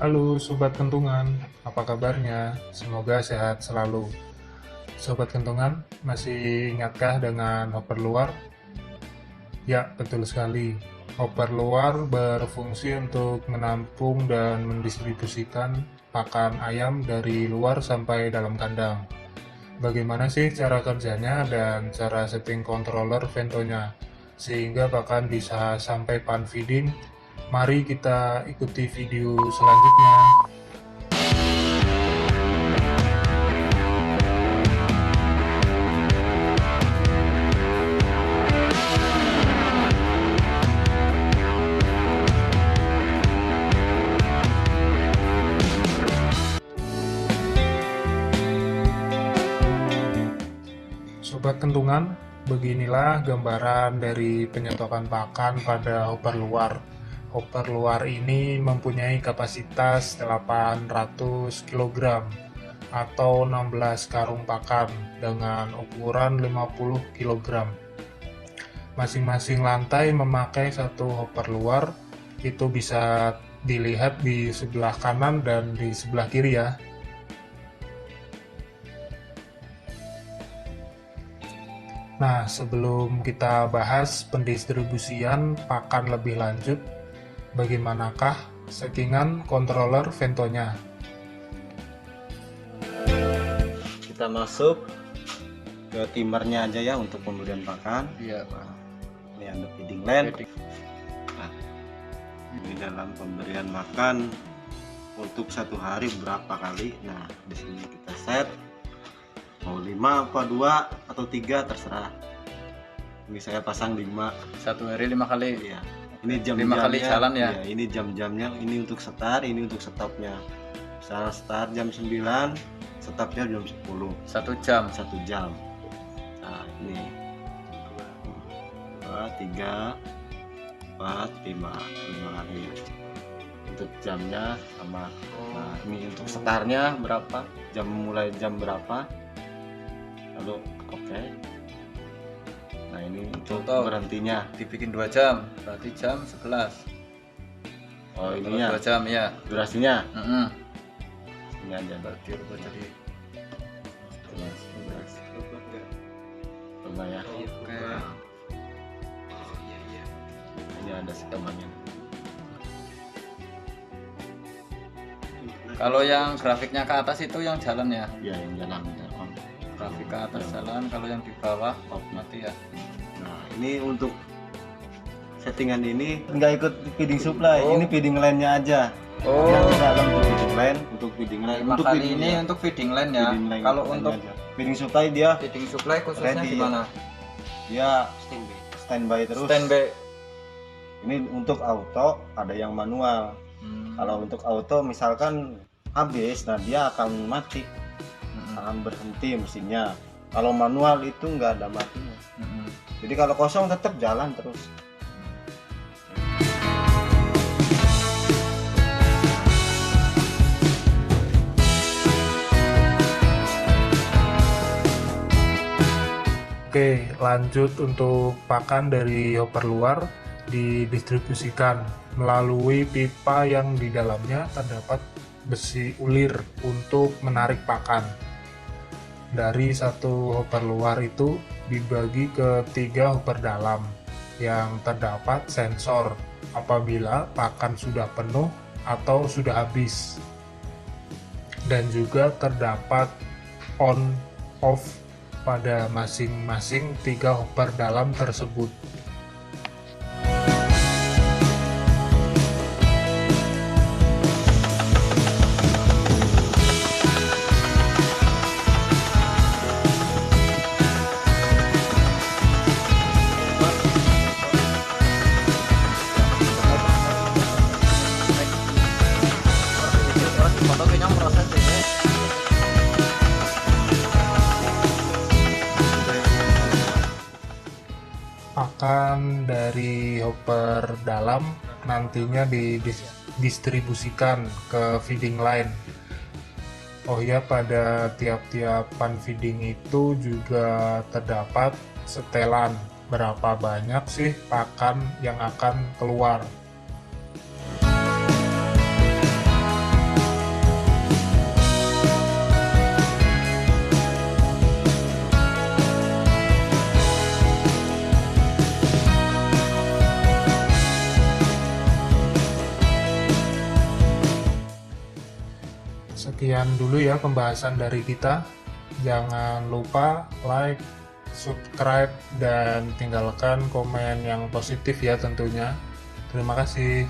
Halo Sobat Kentungan, apa kabarnya? Semoga sehat selalu. Sobat Kentungan, masih ingatkah dengan hopper luar? Ya, betul sekali. Hopper luar berfungsi untuk menampung dan mendistribusikan pakan ayam dari luar sampai dalam kandang. Bagaimana sih cara kerjanya dan cara setting controller ventonya sehingga pakan bisa sampai pan feeding? Mari kita ikuti video selanjutnya. Sobat Kentungan, beginilah gambaran dari penyetokan pakan pada hopper luar. Hopper luar ini mempunyai kapasitas 800 kg atau 16 karung pakan dengan ukuran 50 kg. Masing-masing lantai memakai satu hopper luar, itu bisa dilihat di sebelah kanan dan di sebelah kiri ya. Nah, sebelum kita bahas pendistribusian pakan lebih lanjut, bagaimanakah settingan controller ventonya? Kita masuk ke timernya aja ya untuk pemberian pakan. Iya, Pak. Ini ada feeding line. Nah, ini dalam pemberian makan untuk satu hari berapa kali. Nah, di sini kita set mau 5 apa 2 atau 3 terserah. Ini saya pasang 5. Satu hari 5 kali. Iya. Ini 5 kali jalan ya? Iya, ini jam-jamnya, ini untuk start, ini untuk stopnya. Misalnya start jam 9, stopnya jam 10. 1 jam. 1 jam. Nah, ini 2, 3, 4, 5 kali. Untuk jamnya sama. Nah, ini untuk startnya berapa? Mulai jam berapa? Lalu oke. Nah, ini untuk Contoh, berhentinya. dibikin 2 jam, berarti jam 11. Oh, ininya 2 jam ya. durasinya. Ini aja. Berarti rubah jadi 11. Coba ya. oke. Ini ada skemanya. Kalau yang grafiknya ke atas itu yang jalan ya. Ya, yang jalan on. Grafik ke atas jalan, kalau yang di bawah off mati ya. Nah, ini untuk settingan ini nggak ikut feeding supply. Oh. Ini feeding line-nya aja. Oh. Yang di dalam untuk feeding line, untuk feeding line. 5 Untuk kali feeding ini ya. untuk feeding line ya. Feeding line Kalau line untuk aja. Feeding supply dia feeding supply khususnya Ready, gimana? dia standby terus. Standby. Ini untuk auto, ada yang manual. Kalau untuk auto misalkan habis, nah dia akan mati, akan berhenti mesinnya. Kalau manual itu nggak ada matinya. Jadi kalau kosong tetap jalan terus. Oke, lanjut untuk pakan dari hopper luar didistribusikan melalui pipa yang di dalamnya terdapat besi ulir untuk menarik pakan. Dari satu hopper luar itu dibagi ke 3 hopper dalam yang terdapat sensor apabila pakan sudah penuh atau sudah habis. Dan juga terdapat on off pada masing-masing 3 hopper dalam tersebut. Pakan dari hopper dalam nantinya didistribusikan ke feeding line. Oh ya, pada tiap-tiap pan feeding itu juga terdapat setelan berapa banyak sih pakan yang akan keluar. Sekian dulu ya pembahasan dari kita. Jangan lupa like, subscribe, dan tinggalkan komen yang positif ya tentunya. Terima kasih.